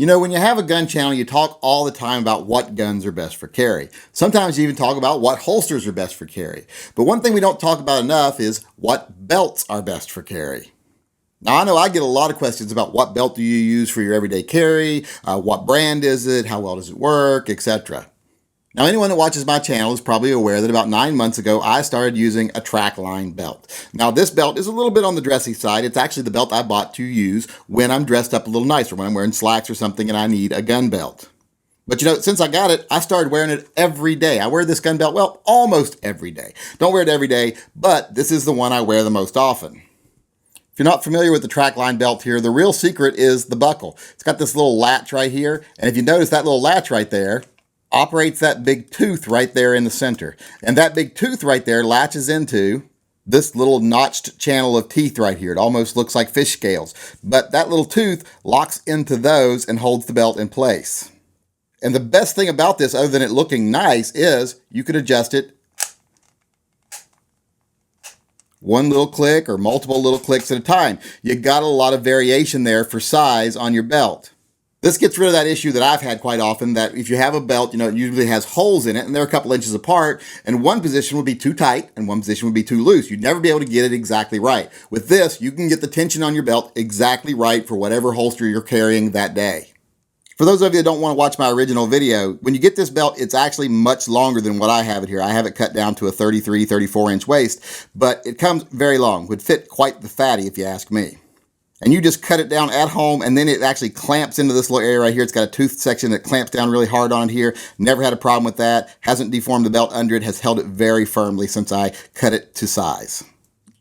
You know, when you have a gun channel, you talk all the time about what guns are best for carry. Sometimes you even talk about what holsters are best for carry. But one thing we don't talk about enough is what belts are best for carry. Now, I know I get a lot of questions about what belt do you use for your everyday carry, what brand is it, how well does it work, etc. Now, anyone that watches my channel is probably aware that about 9 months ago, I started using a TrakLine belt. Now, this belt is a little bit on the dressy side. It's actually the belt I bought to use when I'm dressed up a little nicer, when I'm wearing slacks or something and I need a gun belt. But you know, since I got it, I started wearing it every day. I wear this gun belt, well, almost every day. Don't wear it every day, but this is the one I wear the most often. If you're not familiar with the TrakLine belt here, the real secret is the buckle. It's got this little latch right here, and if you notice that little latch right there, operates that big tooth right there in the center. And that big tooth right there latches into this little notched channel of teeth right here. It almost looks like fish scales. But that little tooth locks into those and holds the belt in place. And the best thing about this, other than it looking nice, is you could adjust it one little click or multiple little clicks at a time. You got a lot of variation there for size on your belt. This gets rid of that issue that I've had quite often, that if you have a belt, you know, it usually has holes in it and they're a couple inches apart, and one position would be too tight and one position would be too loose. You'd never be able to get it exactly right. With this, you can get the tension on your belt exactly right for whatever holster you're carrying that day. For those of you that don't want to watch my original video, when you get this belt, it's actually much longer than what I have it here. I have it cut down to a 33, 34-inch waist, but it comes very long. Would fit quite the fatty if you ask me. And you just cut it down at home, and then it actually clamps into this little area right here. It's got a tooth section that clamps down really hard on it here. Never had a problem with that. Hasn't deformed the belt under it. Has held it very firmly since I cut it to size.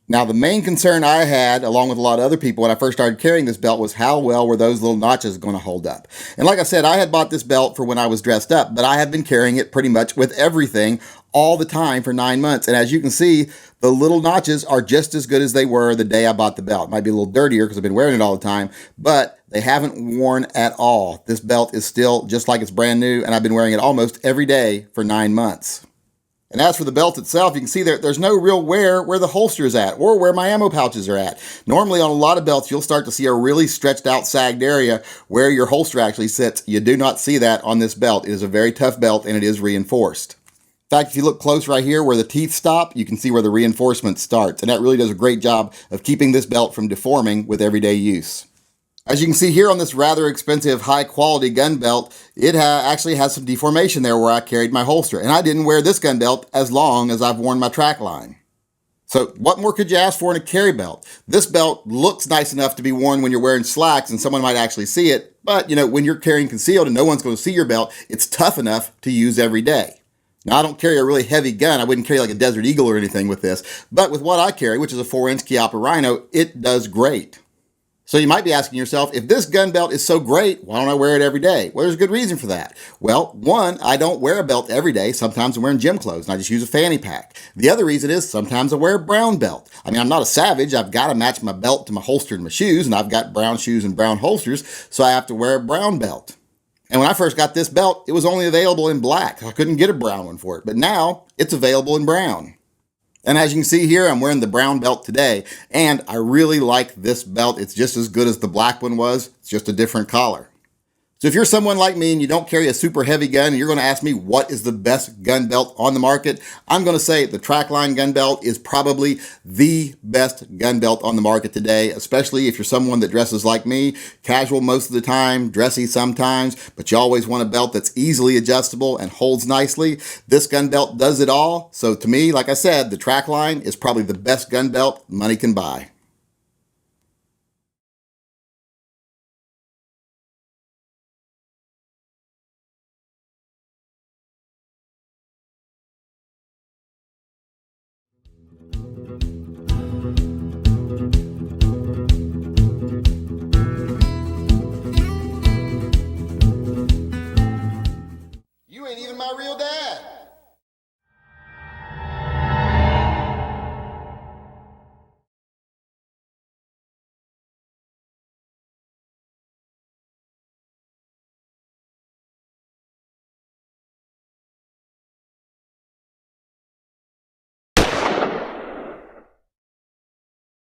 Now, the main concern I had, along with a lot of other people when I first started carrying this belt, was how well were those little notches going to hold up. And like I said, I had bought this belt for when I was dressed up, but I have been carrying it pretty much with everything all the time for 9 months. And as you can see, the little notches are just as good as they were the day I bought the belt. It might be a little dirtier because I've been wearing it all the time, but they haven't worn at all. This belt is still just like it's brand new, and I've been wearing it almost every day for 9 months. And as for the belt itself, you can see there's no real wear where the holster is at or where my ammo pouches are at. Normally on a lot of belts, you'll start to see a really stretched out, sagged area where your holster actually sits. You do not see that on this belt. It is a very tough belt, and it is reinforced. In fact, if you look close right here where the teeth stop, you can see where the reinforcement starts. And that really does a great job of keeping this belt from deforming with everyday use. As you can see here on this rather expensive, high-quality gun belt, it actually has some deformation there where I carried my holster. And I didn't wear this gun belt as long as I've worn my TrakLine. So what more could you ask for in a carry belt? This belt looks nice enough to be worn when you're wearing slacks and someone might actually see it. But, you know, when you're carrying concealed and no one's going to see your belt, it's tough enough to use every day. Now, I don't carry a really heavy gun. I wouldn't carry like a Desert Eagle or anything with this. But with what I carry, which is a 4-inch Chiappa Rhino, it does great. So you might be asking yourself, if this gun belt is so great, why don't I wear it every day? Well, there's a good reason for that. Well, one, I don't wear a belt every day. Sometimes I'm wearing gym clothes and I just use a fanny pack. The other reason is sometimes I wear a brown belt. I mean, I'm not a savage. I've got to match my belt to my holster and my shoes, and I've got brown shoes and brown holsters, so I have to wear a brown belt. And when I first got this belt, it was only available in black. I couldn't get a brown one for it, but now it's available in brown. And as you can see here, I'm wearing the brown belt today, and I really like this belt. It's just as good as the black one was. It's just a different collar. So if you're someone like me and you don't carry a super heavy gun and you're going to ask me what is the best gun belt on the market, I'm going to say the TrakLine Gun Belt is probably the best gun belt on the market today, especially if you're someone that dresses like me, casual most of the time, dressy sometimes, but you always want a belt that's easily adjustable and holds nicely. This gun belt does it all. So to me, like I said, the TrakLine is probably the best gun belt money can buy.